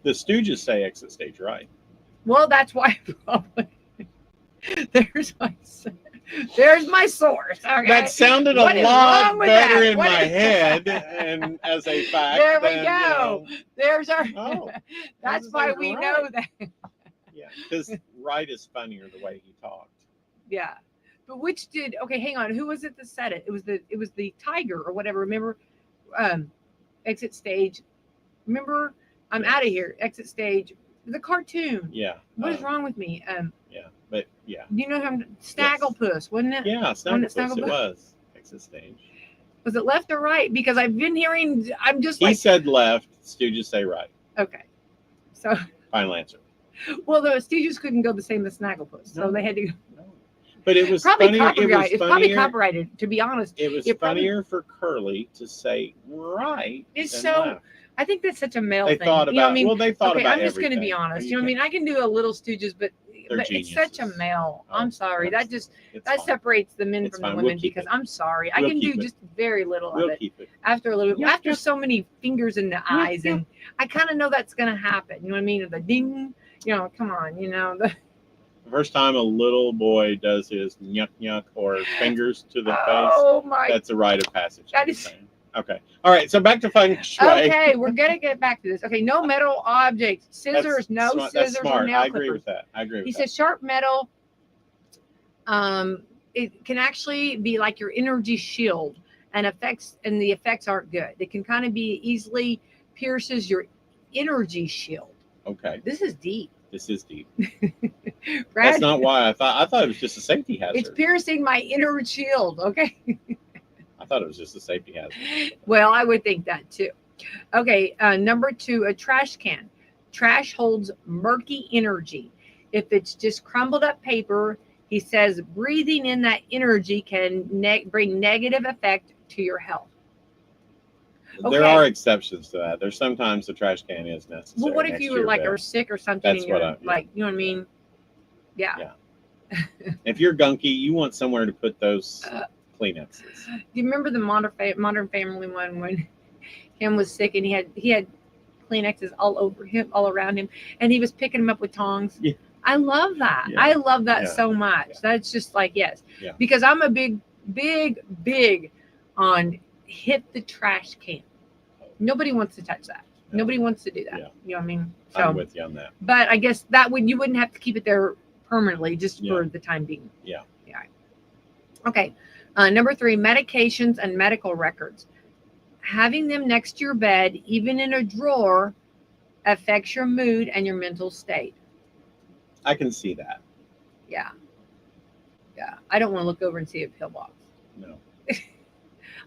The Stooges say exit stage right. Well, that's why. There's my source. Okay? That sounded a lot better in my head, and as a fact. There we go. There's our. Oh, that's why we know that. Yeah, because right is funnier the way he talked. Yeah, but which did? Okay, hang on. Who was it that said it? It was the tiger or whatever. Remember, exit stage. Remember, I'm out of here. Exit stage. The cartoon. Yeah. What is wrong with me? Yeah, but yeah. You know how Snagglepuss, wasn't it? Yeah, Snagglepuss. It was exit stage. Was it left or right? Because I've been hearing. I'm just. He said left. Stooges say right. Okay. So. Final answer. Well, the Stooges couldn't go the same as Snagglepuss, so they had to. No. But it was probably funnier. Copyright. It's probably copyrighted. To be honest, it was funnier for Curly to say right. It's so. Left. I think that's such a male thing. Thought about, you know what I mean? Well, they thought about. I'm just going to be honest. You know what I mean? I can do a little Stooges, but it's such a male. I'm sorry. That separates the men from the women because I'm sorry. I can do just very little of it. After a little bit. After so many fingers in the eyes, and I kind of know that's going to happen. You know what I mean? The ding. You know, come on. You know the first time a little boy does his nyuk nyuk or fingers to the face. Oh my! That's a rite of passage. That is. Okay. All right. So back to feng shui. Okay, we're gonna get back to this. Okay, no metal objects, scissors, scissors or nail clippers. I agree with that. He said sharp metal. It can actually be like your energy shield, and the effects aren't good. It can kind of be easily pierces your energy shield. Okay. This is deep. This is deep. That's not why I thought it was just a safety hazard. It's piercing my inner shield. Okay. I thought it was just a safety hazard. Well, I would think that too. Okay, number 2, a trash can. Trash holds murky energy. If it's just crumbled up paper, he says breathing in that energy can bring negative effect to your health. Okay. There are exceptions to that. There's sometimes the trash can is necessary. Well, what if you were are sick or something? That's what you know what I mean? Yeah. If you're gunky, you want somewhere to put those Kleenexes. Do you remember the Modern Family one when Kim was sick, and he had Kleenexes all over him, all around him, and he was picking them up with tongs. Yeah. I love that. Yeah. I love that Yeah. so much. Yeah. That's just like, yes. Yeah. Because I'm a big on hit the trash can. Nobody wants to touch that. Yeah. Nobody wants to do that. Yeah. You know what I mean? So, I'm with you on that. but I guess you wouldn't have to keep it there permanently, just for the time being. Yeah. Yeah. Okay. Number 3, medications and medical records. Having them next to your bed, even in a drawer, affects your mood and your mental state. I can see that. Yeah. Yeah. I don't want to look over and see a pillbox. No.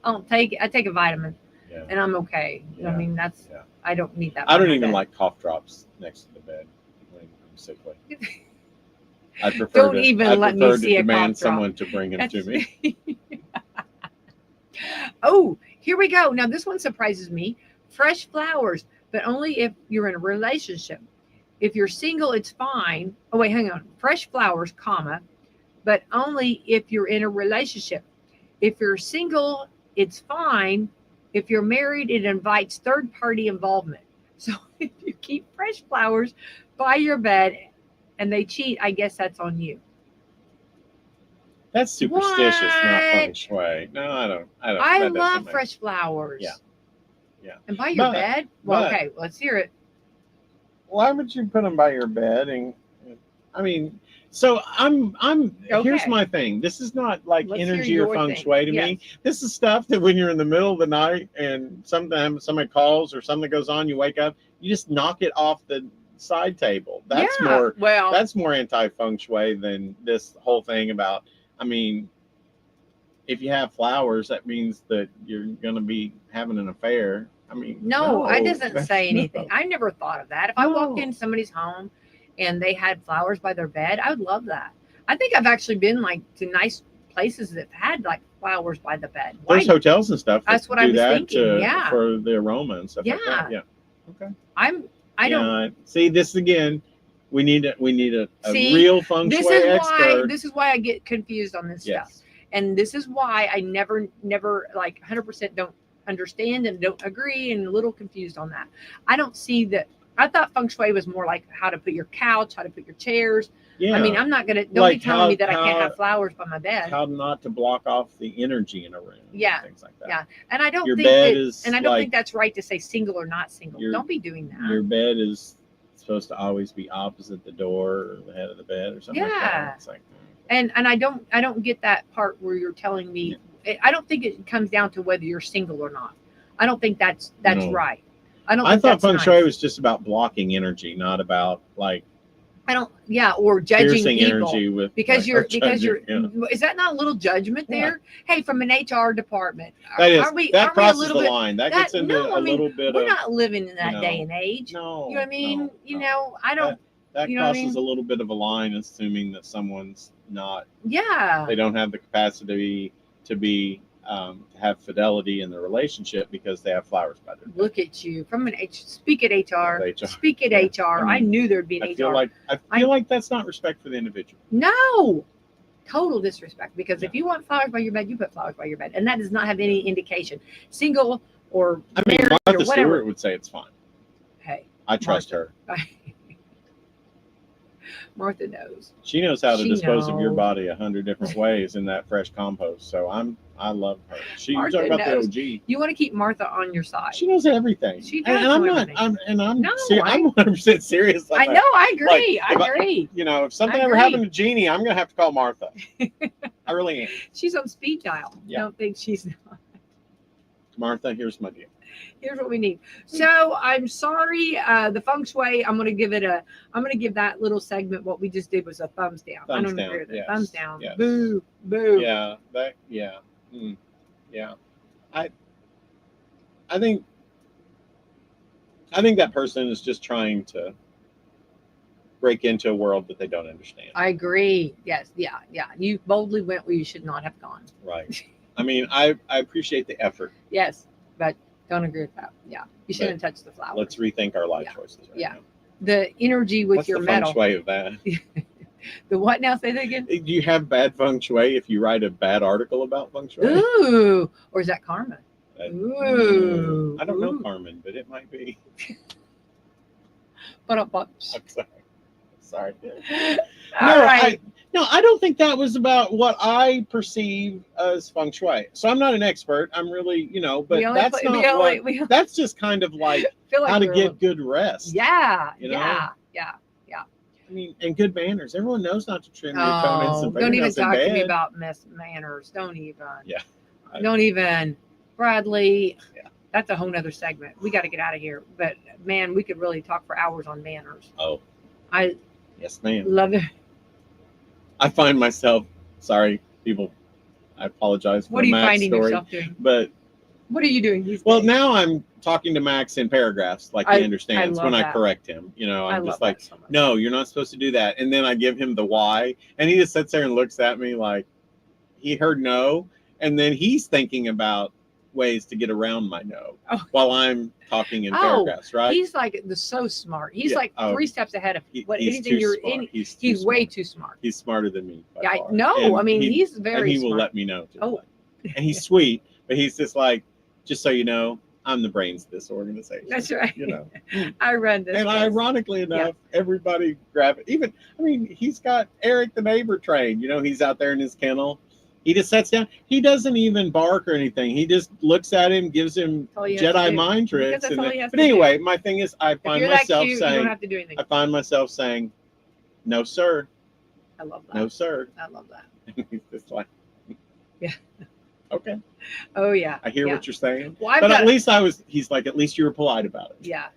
I take a vitamin, Yeah. and I'm okay. You know what I mean? That's, I don't need that. I don't even like cough drops next to the bed when I'm sickly. I prefer Don't even let me see a cough demand drop. someone to bring them to me. Oh, here we go. Now this one surprises me. Fresh flowers, but only if you're in a relationship. If you're single, it's fine. Oh wait, hang on. Fresh flowers, comma, but only if you're in a relationship. If you're single, it's fine. If you're married, it invites third-party involvement. So if you keep fresh flowers by your bed and they cheat, I guess that's on you. That's superstitious, not feng What? shui. No, I don't. I that doesn't love make- fresh flowers. Yeah. Yeah. And by your But- bed? Well, but- okay, let's hear it. Why would you put them by your bed? And I mean, so I'm. Here's Okay. my thing. This is not like Let's hear energy or your feng thing. shui to me. This is stuff that when you're in the middle of the night and sometimes somebody calls or something goes on, you wake up, you just knock it off the side table. That's Yeah, well, more anti feng shui than this whole thing about. I mean, if you have flowers, that means that you're going to be having an affair. I mean, no, it doesn't that's- say anything. I never thought of that. If I walked No. in somebody's home and they had flowers by their bed, I would love that. I think I've actually been like to nice places that had like flowers by the bed. Why? There's hotels and stuff. That's that what I do was that thinking, yeah. for the aroma and stuff like that. Yeah. Yeah. Okay. I don't. Yeah, see this again. We need a See, real feng This shui is expert. why I get confused on this stuff. Yes. And this is why I never like 100% don't understand and don't agree and a little confused on that. I don't see that. I thought feng shui was more like how to put your couch, how to put your chairs. Yeah. I mean, I'm not going to, don't Like be telling me that I how- can't have flowers by my bed. how not to block off the energy in a room. Yeah. Things like that. Yeah. And I don't Your think bed that, is and I don't like- think that's right to say single or not single. Your- Don't be doing that. Your bed is supposed to always be opposite the door or the head of the bed or something like Yeah. that. It's like, And I don't get that part where you're telling me, I don't think it comes down to whether you're single or not. I don't think that's No. right. I don't I think thought that's feng nice. shui was just about blocking energy, not about like or judging piercing people. energy with Because like, you're, or judging, yeah. is that not a little judgment Yeah. there? Hey, from an HR department, That is aren't we that a crosses little the bit? line. That that- gets into no, I a mean, little bit We're of not living in that know, day and age. no. You know what I mean? no, You no. know, I don't. That you know what I crosses mean? a little bit of a line, assuming that someone's not. Yeah. They don't have the capacity to be to have fidelity in the relationship because they have flowers by their bed. Look at you from an speak at HR. HR. Speak at Yeah. HR. I I mean, knew there'd be an I HR. feel like that's not respect for the individual. No, total disrespect. Because if Yeah. you want flowers by your bed, you put flowers by your bed, and that does not have any indication. Single or I mean, married or Martha whatever. Stewart would say it's fine. Hey, I trust her. Martha knows. She knows how to She dispose of your knows. body 100 different ways in that fresh compost. So I love her. You're Martha talking about knows. the OG. You want to keep Martha on your side. She knows everything. She does and I'm know not. everything. I'm No, I'm 100% serious. I about know. that. I agree. Like, if I agree. You know, if something I ever agree. happened to Jeannie, I'm gonna have to call Martha. I really am. She's on speed dial. Yeah. I don't think she's not. Martha, here's my deal. Here's what we need. So I'm sorry, the feng shui. I'm gonna give that little segment. What we just did was a thumbs down. I Thumbs don't down, agree with it. yes, Thumbs down. yes. Boo, boo. Yeah. Yeah. I think that person is just trying to break into a world that they don't understand. I agree. Yes. Yeah. Yeah. You boldly went where you should not have gone. Right. I mean, I appreciate the effort. Yes, but don't agree with that. Yeah. You shouldn't touch the flowers. Let's rethink our life Yeah. choices right Yeah. now. The energy with What's your the metal. feng shui of that? The what now? Say that again. Do you have bad feng shui if you write a bad article about feng shui? Ooh, or is that karma? Ooh. I don't know Carmen, but it might be. But I'm sorry. All right. I don't think that was about what I perceive as feng shui. So I'm not an expert. I'm really, but that's just kind of like how to get good rest. Yeah. You know? Yeah. I mean, and good manners. Everyone knows not to trim your toenails and don't even fingernails in talk to me bed. about manners. Don't even. Yeah. Don't even. Bradley. Yeah. That's a whole nother segment. We got to get out of here. But man, we could really talk for hours on manners. Oh. Yes, ma'am. Love it. I find myself, sorry, people, I apologize for what are you Mac's finding story, yourself doing? But what are you doing these well, days? now I'm talking to Max in paragraphs, like he understands when I correct him. I'm just like, so no, you're not supposed to do that. And then I give him the why, and he just sits there and looks at me like he heard no, and then he's thinking about ways to get around my no while I'm talking in paragraphs, right? He's like so smart. He's like 3 steps ahead of anything you're in. He's way too smart. He's smarter than me. Yeah, no, I mean he's very and he will let me know too. And he's sweet, but he's just like, just so you know, I'm the brains of this organization. That's right. I run this. And ironically enough, everybody grab it. He's got Eric the neighbor trained. He's out there in his kennel. He just sits down. He doesn't even bark or anything. He just looks at him, gives him Jedi mind tricks. But anyway, my thing is, I find myself saying, "No, sir." I love that. No, sir. I love that. He's just like, yeah. Okay. Oh yeah. I hear what you're saying. Well, but he's like, at least you were polite about it. Yeah.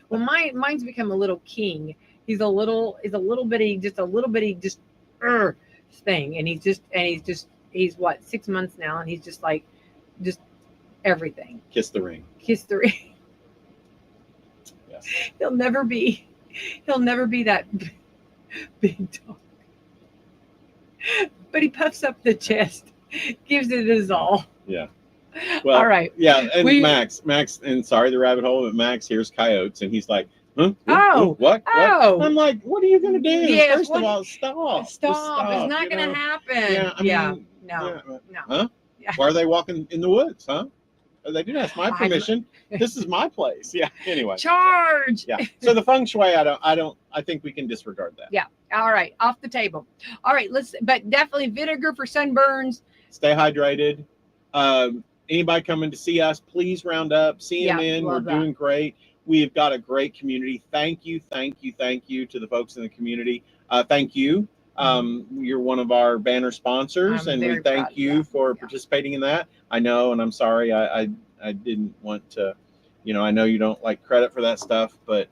Well, mine's become a little king. He's a little bitty thing, and he's what, 6 months now, and he's just everything. Kiss the ring. Yes. He'll never be that big dog. But he puffs up the chest, gives it his all. Yeah. Well, all right. Yeah, and Max, and sorry the rabbit hole, but Max hears coyotes, and he's like, huh? What? I'm like, what are you going to do? Yes, First of all, stop. It's not going to happen. No. Huh? Yeah. Why are they walking in the woods, huh? They didn't ask my permission. This is my place. Yeah. Anyway. Charge. Yeah. So the feng shui, I think we can disregard that. Yeah. All right. Off the table. All right. But definitely vinegar for sunburns. Stay hydrated. Anybody coming to see us, please round up. CNN, we're doing great. We've got a great community. Thank you to the folks in the community. Thank you. You're one of our banner sponsors, and we thank you for participating in that. I know, and I'm sorry, I didn't want to, I know you don't like credit for that stuff, but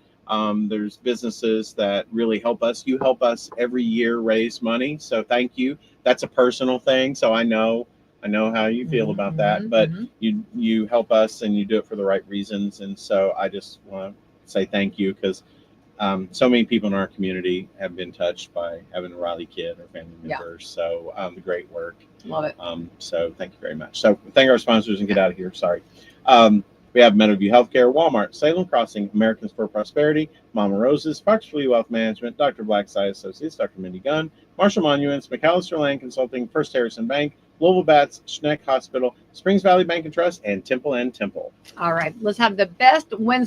there's businesses that really help us. You help us every year raise money, so thank you. That's a personal thing, so I know how you feel about that, but you help us, and you do it for the right reasons, and so I just want to say thank you, because so many people in our community have been touched by having a Riley kid or family members. So the great work. Love it. So thank you very much. So thank our sponsors and get out of here. Sorry. We have Meadowview Healthcare, Walmart, Salem Crossing, Americans for Prosperity, Mama Roses, Foxtree Wealth Management, Dr. Blackside Associates, Dr. Mindy Gunn, Marshall Monuments, McAllister Land Consulting, First Harrison Bank, Louisville Bats, Schneck Hospital, Springs Valley Bank and Trust, and Temple and Temple. All right. Let's have the best Wednesday.